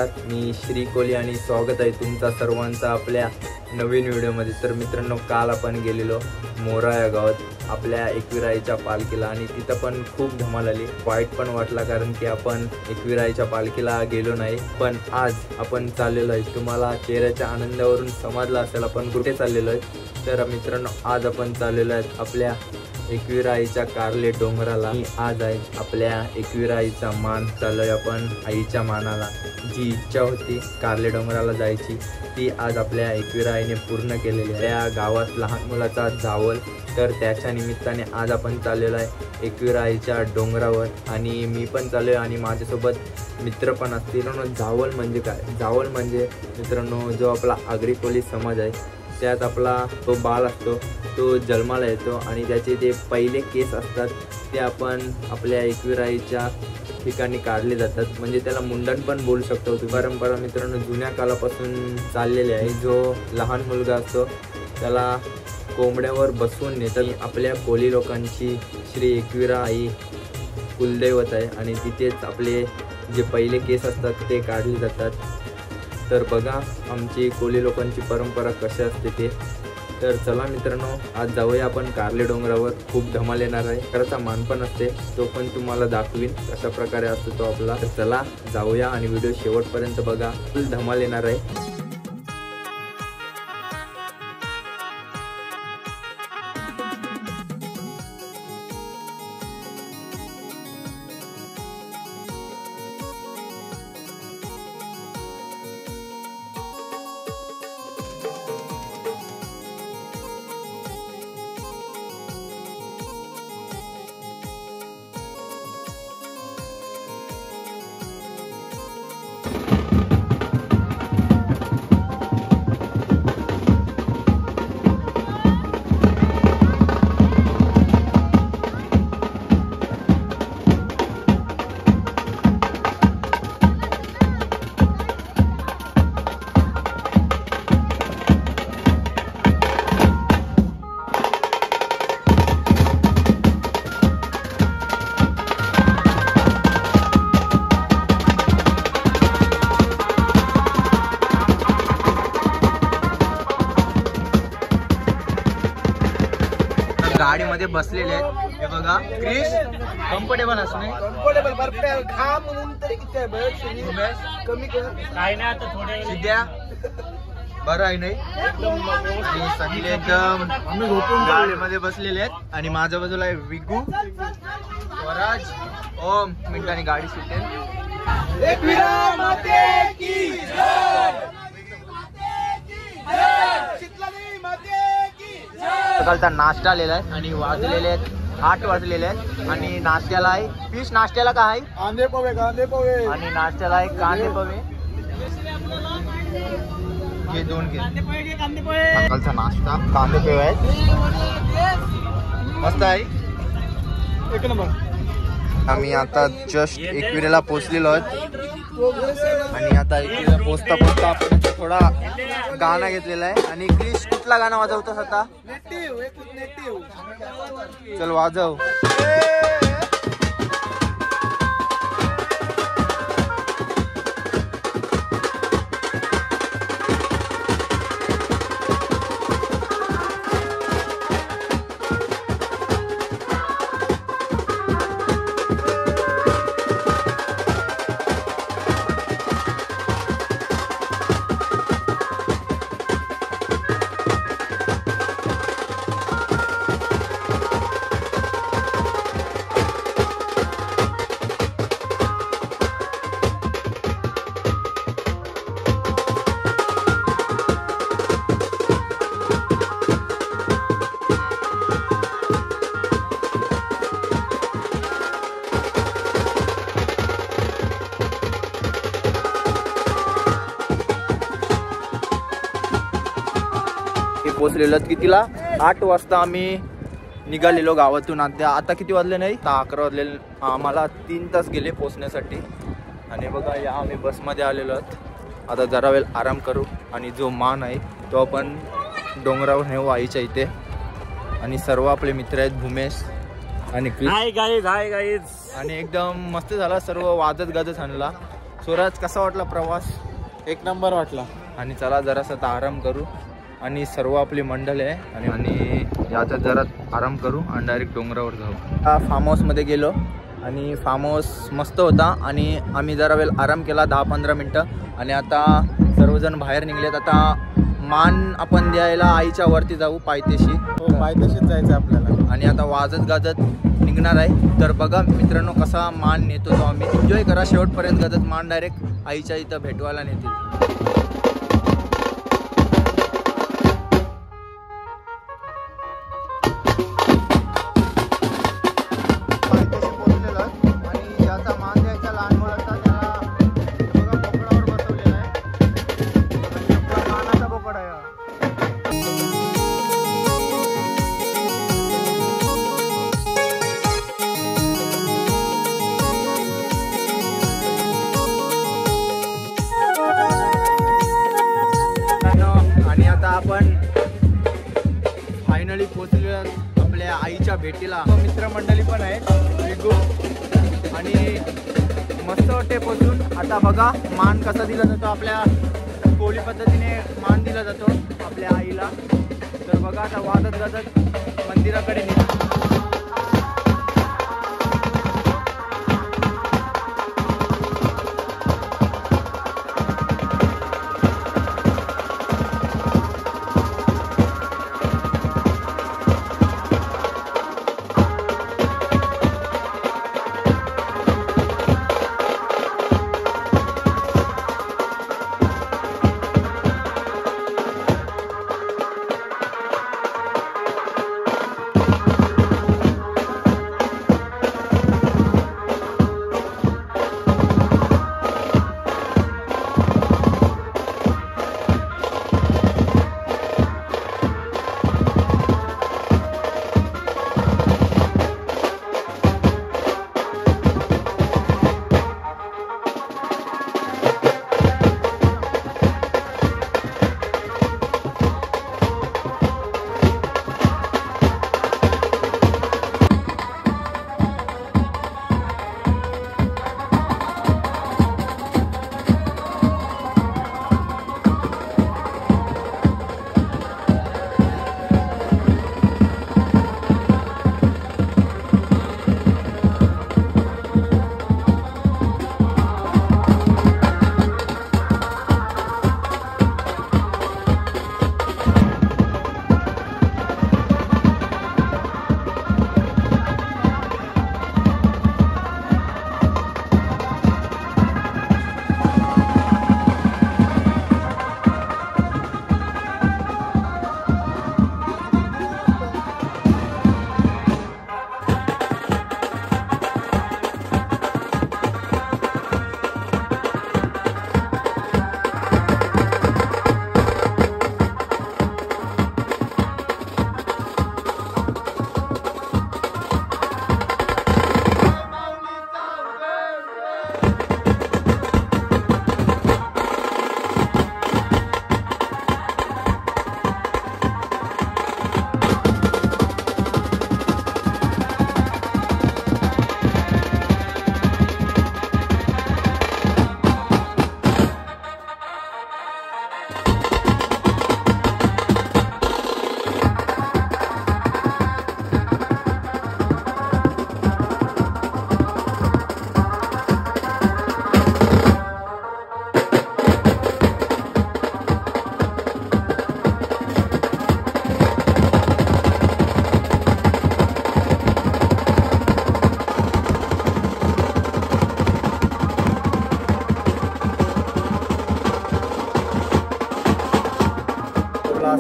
नमस्कार, मी श्री कोहली आणि स्वागत आहे तुमचा सर्वांचा आपल्या नवीन व्हिडिओमध्ये। तर मित्रांनो, काल आपण गेलेलो मोरा या गावात आपल्या एकविराईच्या पालखीला आणि तिथं पण खूप धमाल आली। वाईट पण वाटला कारण की आपण एकविराईच्या पालखीला गेलो नाही, पण आज आपण चाललेलो आहे। तुम्हाला चेहऱ्याच्या आनंदावरून समजलं असेल आपण कुठे चाललेलो आहे। तर मित्रांनो, आज आपण चाललेलो आहे आपल्या एकविराईच्या कारले डोंगराला। आज आहे आपल्या एकविराईचा मान चाललोय आपण आईच्या मानाला। जी इच्छा होती कारले डोंगराला जायची ती आज आपल्या एकविराईने पूर्ण केलेली आहे। या गावात लहान मुलाचा जावल, तर त्याच्या निमित्ताने आज आपण चाललेलो आहे एकविराईच्या डोंगरावर आणि मी पण चाललोय आणि माझ्यासोबत मित्र पण असतील। जावल म्हणजे काय? जावल म्हणजे मित्रांनो, जो आपला आगरी कोळी समाज आहे त्यात आपला तो बाळ असतो, तो जन्माला येतो आणि त्याचे ते पहिले केस असतात ते आपण आपल्या एकविराईच्या ठिकाणी काढले जातात, म्हणजे त्याला मुंडन पण बोलू शकतो। परंपरा मित्रांनो जुन्या कालापासून चाललेली आहे। जो लहान मुलगा असतो त्याला कोंबड्यावर बसवून नेतात। आपल्या कोळी लोकांची श्री एकविरा आई कुलदैवत आहे आणि तिथेच आपले जे पहिले केस असतात ते काढले जातात। तर बघा आमची कोळी लोकांची परंपरा कशी असते ते। तर चला मित्रांनो, आज जाऊया आपण कारले डोंगरावर। खूप धमाल येणार आहे, खरंच मान पण असते, तो पण तुम्हाला दाखवीन कशा प्रकारे असतो तो आपला। तर चला जाऊया आणि व्हिडिओ शेवटपर्यंत बघा, फुल धमाल येणार आहे। गाडीमध्ये बसलेले आहेत, हे बघा। क्रिश कम्फर्टेबल असणे, कम्फर्टेबल बरं घाम म्हणून तरी किती आहे बघ, कमी कर काय नाही आता थोडे सिद्ध्या बरं आहे नाही सगळे एकदम आम्ही झोपून गाडीमध्ये बसलेले आहेत आणि माझ्या बाजूला आहे विगू, स्वराज, ओम। मिनिटांनी गाडी सुटेल। एकविरा माते की जय, सकाळचा नाश्ता आलेला आहे आणि वाजलेले आहेत 8 वाजलेले आहेत आणि नाश्त्याला आहे फिश, नाश्त्याला काय आहे कांदे पोहे, कांदे पोहे आणि नाश्त्याला आहे कांदे पोहे। हे दोन घे सकाळचा नाश्ता, कांदे पोहे आहेत, मस्त आहे, एक नंबर। आम्ही आता जस्ट एकविरेला पोहोचलेलो आहोत आणि आता एकविरेला पोहोचता पोहोचता आपण थोडा गाणं घेतलेला आहे आणि क्रिश कुठला गाणं वाजवतोस आता? चल वाजव। पोचलेलो कितीला? 8 वाजता आम्ही निघालेलो गावातून। आता किती वाजले नाही, 11 वाजले। आम्हाला 3 तास गेले पोचण्यासाठी आणि बघा या आम्ही बसमध्ये आलेलो आहोत। आता जरा वेळ आराम करू आणि जो मान आहे तो आपण डोंगरावर नेऊ आईच्या इथे आणि सर्व आपले मित्र आहेत भूमेश आणि हाय गाईज, हाय गाईज। आणि एकदम मस्त झाला, सर्व वाजत गाजत आणला स्वराज कसा वाटला प्रवास? एक नंबर वाटला. आणि चला जरासा आता आराम करू आणि सर्व आपली मंडळ आहे आणि याचा जरा आराम करू आणि डायरेक्ट डोंगरावर जाऊ. फार्म हाऊसमध्ये गेलो आणि फार्म हाऊस मस्त होता आणि आम्ही जरा वेळ आराम केला 10-15 मिनटं आणि आता सर्वजण बाहेर निघलेत. आता मान आपण द्यायला आईच्या वरती जाऊ पायथ्याशी. हो, पायथ्याशीच जायचं आपल्याला. आणि आता वाजत गाजत निघणार आहे. तर बघा मित्रांनो कसा मान नेतो तो आम्ही. एन्जॉय करा शेवटपर्यंत. गाजत मान डायरेक्ट आईच्या इथं भेटवायला नेतील. आणि आता आपण फायनली पोहोचलो आपल्या आईच्या भेटीला. मित्रमंडळी पण आहेत विगू आणि मस्त वाटते पोचून. आता बघा मान कसा दिला जातो. आपल्या कोळी पद्धतीने मान दिला जातो आपल्या आईला. तर बघा आता वाजत गाजत मंदिराकडे निघा.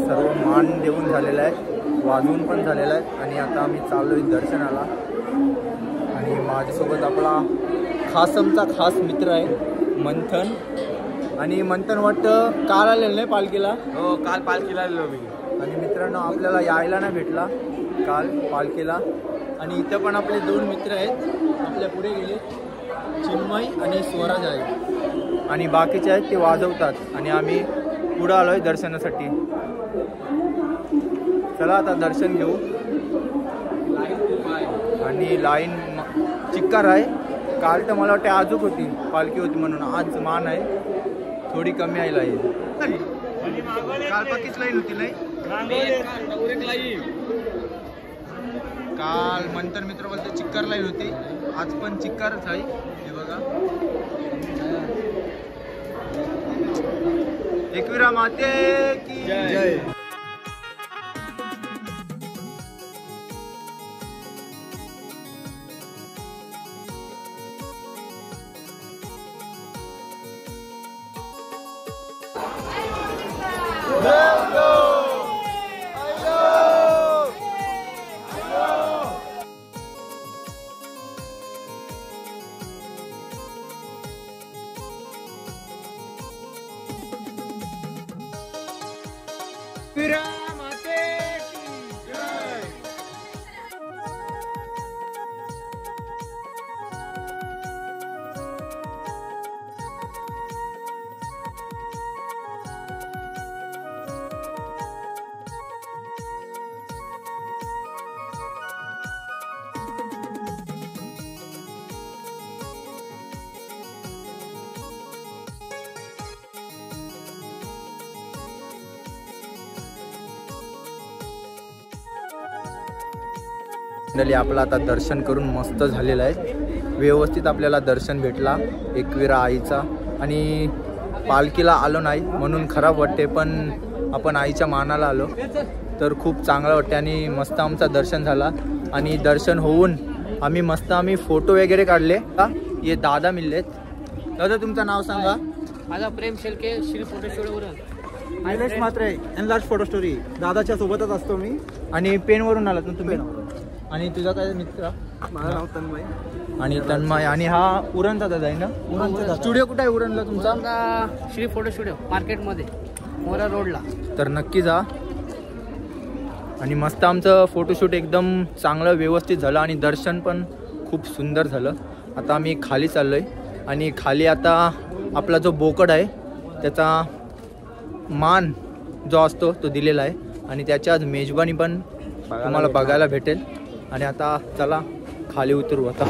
सर्व मान देऊन झालेला आहे, वाजवून पण झालेला आहे आणि आता आम्ही चाललो आहे दर्शनाला. आणि माझ्यासोबत आपला खासमचा खास मित्र आहे मंथन. आणि मंथन वाटतं काल आलेलं नाही पालखीला? हो, काल पालखीला आलेलो मी. आणि मित्रांनो आपल्याला यायला नाही भेटला काल पालखीला. आणि इथं पण आपले दोन मित्र आहेत आपल्या पुढे गेले, चिन्मय आणि स्वराज आहे. आणि बाकीचे आहेत ते वाजवतात आणि आम्ही पुढं आलो आहे दर्शनासाठी. चला आता दर्शन घेऊ. आणि लाईन चिक्कार आहे काल तर मला वाटते आजूक होती पालखी होती म्हणून आज मान आहे थोडी कमी आहे लाईन. काल पक्कीच लाईन होती नाही काल मंतर मित्र बोलते चिक्कार लाईन होती आज पण चिक्कारच आहे. हे बघा एकविरा माते की जय. मंडळी आपलं आता दर्शन करून मस्त झालेलं आहे. व्यवस्थित आपल्याला दर्शन भेटला एकविरा आईचा आणि पालखीला आलो नाही म्हणून खराब वाटते पण आपण आईच्या मानाला आलो तर खूप चांगलं वाटते आणि मस्त आमचा दर्शन झाला. आणि दर्शन होऊन आम्ही फोटो वगैरे काढले. हे दादा मिळलेत. दादा तुमचं नाव सांगा. माझा प्रेम शेलके श्री फोटो स्टुडिओवरून हायलाइट्स मात्र आहे एनलार्ज फोटो स्टोरी दादाच्या सोबतच असतो मी. आणि पेनवरून आलात ना तुम्ही. आणि तुझा काय मित्र. माझं नाव तन्मय. आणि तन्मय आणि हा उरणचा दादा आहे ना. उरणचा स्टुडिओ कुठे आहे उरणला तुमचा. श्री फोटो स्टुडिओ मार्केटमध्ये मोरा रोडला. तर नक्की जा. आणि मस्त आमचं फोटोशूट एकदम चांगलं व्यवस्थित झालं आणि दर्शन पण खूप सुंदर झालं. आता आम्ही खाली चाललो आहे आणि खाली आता आपला जो बोकड आहे त्याचा मान जो असतो तो दिलेला आहे आणि त्याची आज मेजबानी पण तुम्हाला बघायला भेटेल. आणि आता चला खाली उतरू आता.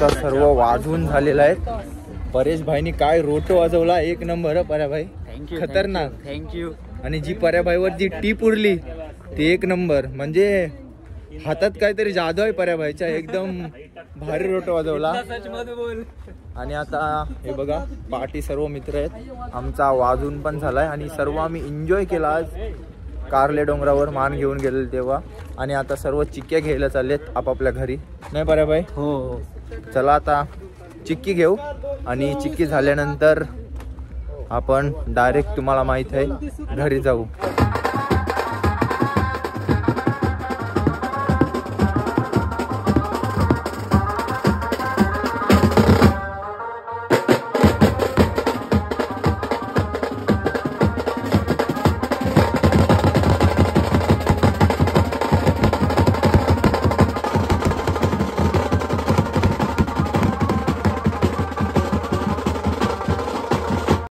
आता सर्व वाजवून झालेलं आहे. परेश भाईनी काय रोटो वाजवला, एक नंबर पर्या भाई, खतरनाक. थँक्यू. आणि जी पर्या भाईवर जी टीप उरली ती एक नंबर, म्हणजे हातात काहीतरी जादू आहे पर्या भाईच्या, एकदम भारी रोटो वाजवला. आणि आता हे बघा पार्टी सर्व मित्र आहेत, आमचा वाजून पण झालाय आणि सर्व आम्ही एन्जॉय केला आज कारले डोंगरावर मान घेऊन गेलेलो तेव्हा. आणि आता सर्व चिक्क्या घ्यायला चाललेत आपापल्या घरी, नाही पर्या भाई? हो. चला आता चिक्की घेऊ आणि चिक्की झाल्यानंतर आपण डायरेक्ट तुम्हाला माहित आहे घरी जाऊ.